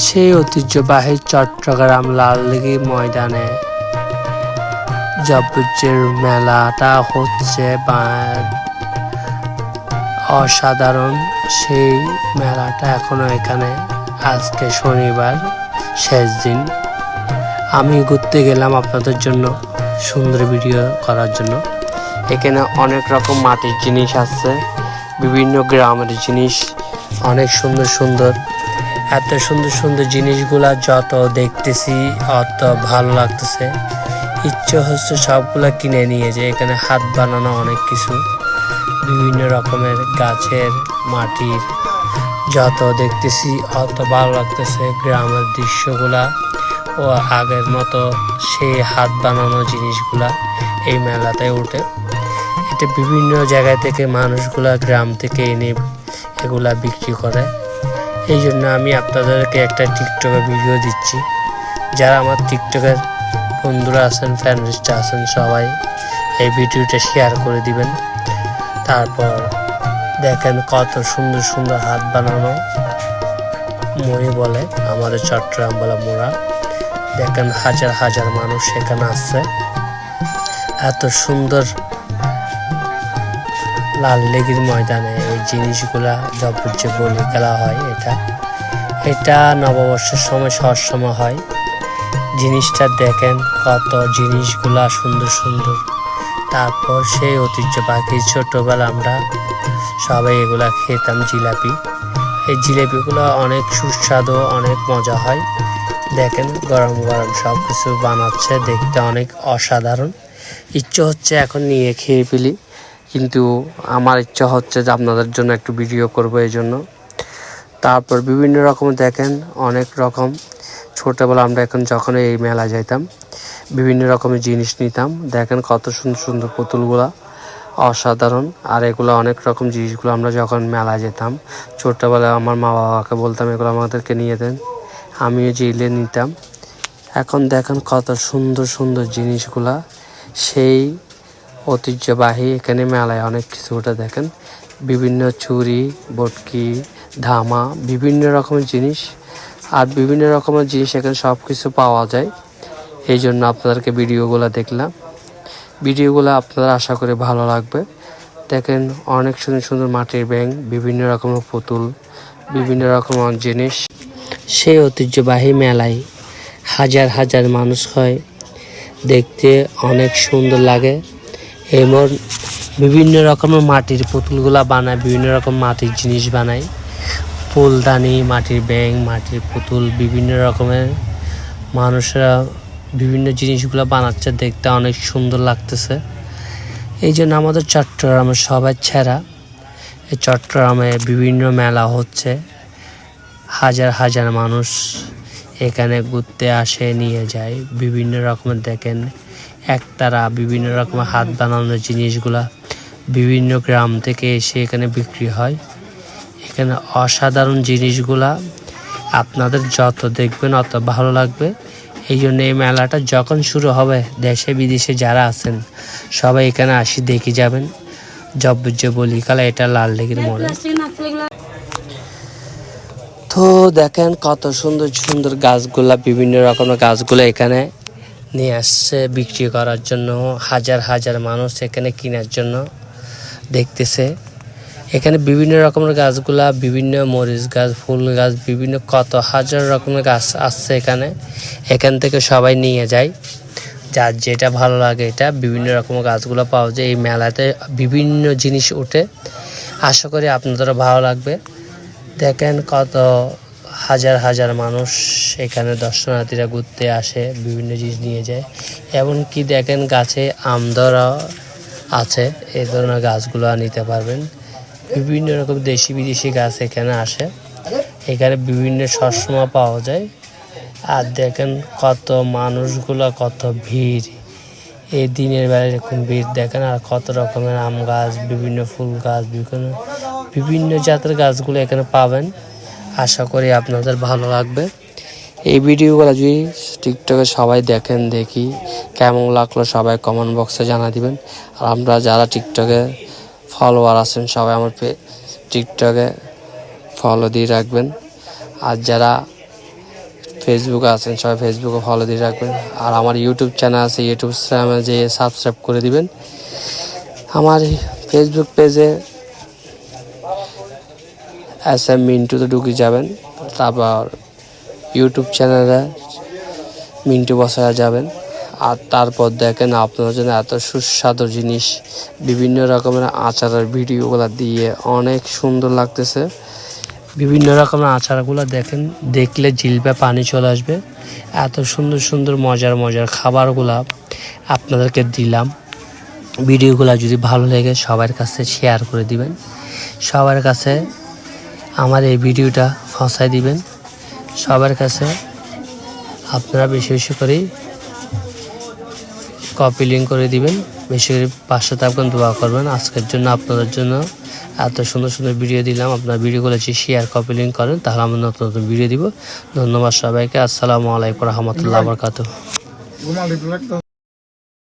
সেই ঐতিহ্যবাহী চট্টগ্রাম লালদিঘি ময়দানে জবজের মেলাটা হচ্ছে অসাধারণ। সেই মেলাটা এখনো এখানে, আজকে শনিবার শেষ দিন। আমি ঘুরতে গেলাম আপনাদের জন্য সুন্দর ভিডিও করার জন্য। এখানে অনেক রকম মাটির জিনিস আছে, বিভিন্ন গ্রামের জিনিস, অনেক সুন্দর সুন্দর। এত সুন্দর সুন্দর জিনিসগুলা যত দেখতেছি অত ভালো লাগতেছে, ইচ্ছে হচ্ছে সবগুলা কিনে নিয়ে যায়। এখানে হাত বানানো অনেক কিছু, বিভিন্ন রকমের গাছের মাটির, যত দেখতেছি অত ভালো লাগতেছে। গ্রামের দৃশ্যগুলা ও আগের মতো সেই হাত বানানো জিনিসগুলা এই মেলাতে উঠে। এটা বিভিন্ন জায়গা থেকে মানুষগুলা গ্রাম থেকে এনে এগুলা বিক্রি করে। এই জন্য আমি আপনাদেরকে একটা টিকটকে ভিডিও দিচ্ছি। যারা আমার টিকটকের বন্ধুরা আছেন, ফ্যানলিস্টে আছেন, সবাই এই ভিডিওটা শেয়ার করে দিবেন। তারপর দেখেন কত সুন্দর সুন্দর হাত বানানো মই বলে আমাদের চট্টগ্রাম বলা মোড়া। দেখেন হাজার হাজার মানুষ সেখানে আসছে। এত সুন্দর লালদিঘির ময়দানে এই জিনিসগুলা জবজে বলি খেলা হয়। এটা নববর্ষের সময় সবসময় হয়। জিনিসটা দেখেন কত জিনিসগুলা সুন্দর সুন্দর। তারপর সেই ঐতিহ্যবাহী ছোটবেলা আমরা সবাই এগুলা খেতাম, জিলাপি। এই জিলাপিগুলো অনেক সুস্বাদু, অনেক মজা হয়। দেখেন গরম গরম সব কিছু বানাচ্ছে, দেখতে অনেক অসাধারণ। ইচ্ছে হচ্ছে এখন নিয়ে খেয়ে ফেলি, কিন্তু আমার ইচ্ছা হচ্ছে যে আপনাদের জন্য একটু ভিডিও করবো এই জন্য। তারপর বিভিন্ন রকম দেখেন অনেক রকম। ছোটোবেলা আমরা এখন যখন এই মেলা যাইতাম বিভিন্ন রকমের জিনিস নিতাম। দেখেন কত সুন্দর সুন্দর পুতুলগুলা, অসাধারণ। আর এগুলো অনেক রকম জিনিসগুলো আমরা যখন মেলা যেতাম ছোটোবেলায় আমার মা বাবাকে বলতাম এগুলো আমাদেরকে নিয়ে দেন, আমিও জিলে নিতাম। এখন দেখেন কত সুন্দর সুন্দর জিনিসগুলা, সেই ঐতিহ্যবাহী। এখানে মেলায় অনেক কিছু ওটা দেখেন, বিভিন্ন চুড়ি, বটকি, ধামা, বিভিন্ন রকমের জিনিস। আর বিভিন্ন রকমের জিনিস এখানে সব কিছু পাওয়া যায়। এই জন্য আপনাদেরকে ভিডিওগুলো দেখলাম। ভিডিওগুলো আপনারা আশা করি ভালো লাগবে। দেখেন অনেক সুন্দর সুন্দর মাটির ব্যাঙ, বিভিন্ন রকমের পুতুল, বিভিন্ন রকমের জিনিস। সেই ঐতিহ্যবাহী মেলায় হাজার হাজার মানুষ হয়, দেখতে অনেক সুন্দর লাগে। এমন বিভিন্ন রকমের মাটির পুতুলগুলা বানায়, বিভিন্ন রকম মাটির জিনিস বানায়, ফুলদানি, মাটির ব্যাঙ, মাটির পুতুল, বিভিন্ন রকমের মানুষরা বিভিন্ন জিনিসগুলো বানাচ্ছে, দেখতে অনেক সুন্দর লাগতেছে। এই জন্য আমাদের চট্টগ্রামের সবাই ছেড়া এই চট্টগ্রামে বিভিন্ন মেলা হচ্ছে, হাজার হাজার মানুষ এখানে ঘুরতে আসে, নিয়ে যায় বিভিন্ন রকমের। দেখেন একতারা বিভিন্ন রকমের হাত বানানোর জিনিসগুলা বিভিন্ন গ্রাম থেকে এসে এখানে বিক্রি হয়। এখানে অসাধারণ জিনিসগুলা আপনাদের যত দেখবেন অত ভালো লাগবে। এই জন্য এই মেলাটা যখন শুরু হবে দেশে বিদেশে যারা আছেন সবাই এখানে আসি, দেখে যাবেন। জবজে বলি খেলা, এটা লালদিঘির মোড়ে। তো দেখেন কত সুন্দর সুন্দর গাছগুলা, বিভিন্ন রকমের গাছগুলো এখানে নিয়ে আসছে বিক্রি করার জন্য। হাজার হাজার মানুষ এখানে কেনার জন্য দেখতেছে। এখানে বিভিন্ন রকমের গাছগুলা, বিভিন্ন মরিচ গাছ, ফুল গাছ, বিভিন্ন কত হাজার রকমের গাছ আসছে এখান থেকে সবাই নিয়ে যায়, যার যেটা ভালো লাগে। এটা বিভিন্ন রকমের গাছগুলো পাওয়া যায় এই মেলাতে, বিভিন্ন জিনিস ওঠে। আশা করি আপনাদেরও ভালো লাগবে। দেখেন কত হাজার হাজার মানুষ এখানে দর্শনার্থীরা ঘুরতে আসে, বিভিন্ন জিনিস নিয়ে যায়। এমনকি দেখেন গাছে আম ধরা আছে, এই ধরনের গাছগুলো নিতে পারবেন। বিভিন্ন রকম দেশি বিদেশি গাছ এখানে আসে, এখানে বিভিন্ন সবসময় পাওয়া যায়। আর দেখেন কত মানুষগুলো, কত ভিড় এই দিনের বেলা, এরকম ভিড় দেখেন। আর কত রকমের আম গাছ, বিভিন্ন ফুল গাছ, বিভিন্ন জাতের গাছগুলো এখানে পাবেন। আশা করি আপনাদের ভালো লাগবে। এই ভিডিওগুলো যদি টিকটকে সবাই দেখেন, দেখি কেমন লাগলো সবাই কমেন্ট বক্সে জানা দিবেন। আর আমরা যারা টিকটকে ফলোয়ার আছেন সবাই আমার টিকটকে ফলো দিয়ে রাখবেন। আর যারা ফেসবুকে আছেন সবাই ফেসবুকে ফলো দিয়ে রাখবেন। আর আমার ইউটিউব চ্যানেল আছে, ইউটিউব চ্যানেলে যে সাবস্ক্রাইব করে দিবেন। আমার ফেসবুক পেজে SM মিন্টুতে ঢুকে যাবেন, তারপর ইউটিউব চ্যানেলে মিন্টু বসায়া যাবেন। আর তারপর দেখেন আপনার জন্য এত সুস্বাদু জিনিস, বিভিন্ন রকমের আচারের ভিডিওগুলো দিয়ে অনেক সুন্দর লাগতেছে। বিভিন্ন রকমের আচারগুলো দেখেন, দেখলে জিহ্বায় পানি চলে আসবে। এত সুন্দর সুন্দর মজার মজার খাবারগুলা আপনাদেরকে দিলাম। ভিডিওগুলো যদি ভালো লাগে সবার কাছে শেয়ার করে দিবেন, সবার কাছে আমার এই ভিডিওটা পৌঁছায় দিবেন। সবার কাছে আপনারা বেশি বেশি করে কপি লিঙ্ক করে দিবেন, বেশি করে পাশে থাকবেন, দোয়া করবেন। আজকের জন্য আপনাদের জন্য এত সুন্দর সুন্দর ভিডিও দিলাম। আপনার ভিডিওগুলো যদি শেয়ার কপি লিঙ্ক করেন তাহলে আমরা নতুন নতুন ভিডিও দিব। ধন্যবাদ সবাইকে। আসসালামু আলাইকুম রহমতুল্লাহ বরকাতুহ।